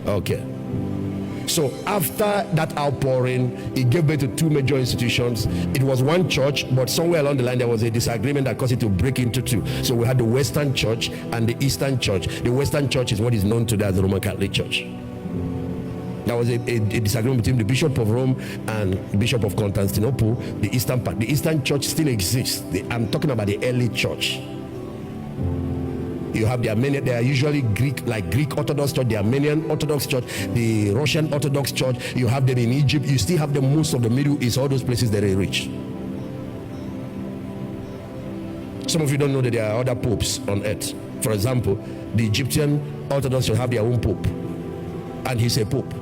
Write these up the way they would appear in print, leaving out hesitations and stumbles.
Okay. So after that outpouring, it gave birth to two major institutions. It was one church, but somewhere along the line there was a disagreement that caused it to break into two. So we had the Western Church and the Eastern Church. The Western Church is what is known today as the Roman Catholic Church. There was a disagreement between the Bishop of Rome and the Bishop of Constantinople, the Eastern part. The Eastern Church still exists. I'm talking about the early church. You have the Armenian, they are usually Greek, like Greek Orthodox Church, the Armenian Orthodox Church, the Russian Orthodox Church. You have them in Egypt. You still have them most of the Middle East, all those places that they reach. Some of you don't know that there are other popes on earth. For example, the Egyptian Orthodox Church have their own pope, and he's a pope.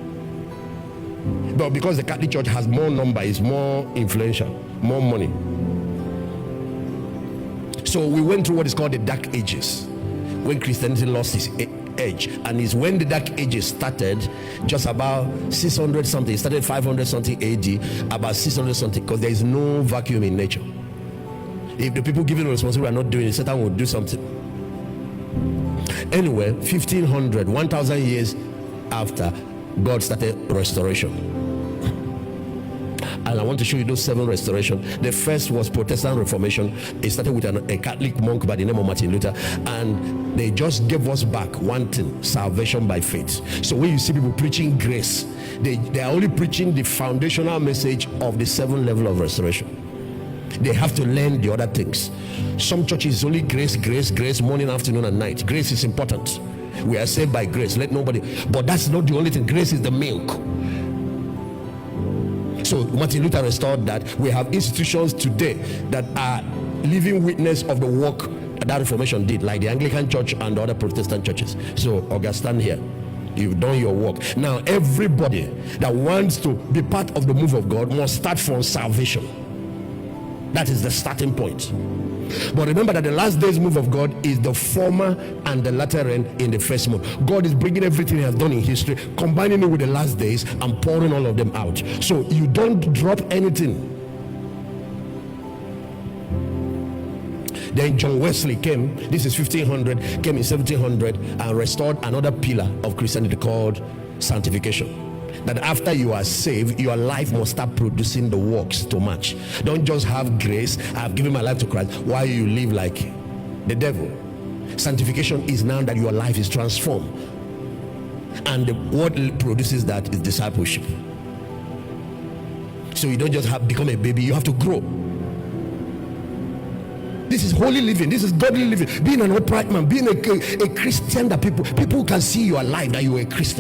But because the Catholic Church has more number, is more influential, more money. So we went through what is called the Dark Ages, when Christianity lost its edge, and it's when the Dark Ages started, just about 600 something. It started 500 something AD, about 600 something, because there is no vacuum in nature. If the people given responsibility are not doing it, Satan will do something. Anyway, 1500, 1000 years after, God started restoration. And I want to show you those 7 restorations. The first was Protestant Reformation. It started with a Catholic monk by the name of Martin Luther, and they just gave us back one thing: salvation by faith. So when you see people preaching grace, they are only preaching the foundational message of the 7 level of restoration. They have to learn the other things. Some churches is only grace, grace, grace, morning, afternoon, and night. Grace is important. We are saved by grace. Let nobody, but that's not the only thing. Grace is the milk. So Martin Luther restored that. We have institutions today that are living witness of the work that Reformation did, like the Anglican Church and the other Protestant churches. So Augustine here, you've done your work. Now everybody that wants to be part of the move of God must start from salvation. That is the starting point. But remember that the last days move of God is the former and the latter end in the first move. God is bringing everything he has done in history, combining it with the last days and pouring all of them out. So you don't drop anything. Then John Wesley came, this is 1500, came in 1700 and restored another pillar of Christianity called sanctification. That after you are saved, your life must start producing the works to match. Don't just have grace, I have given my life to Christ, while you live like the devil. Sanctification is now that your life is transformed, and what produces that is discipleship. So you don't just become a baby, you have to grow. This is holy living, this is godly living, being an upright man, being a Christian, that people can see your life, that you are a Christian.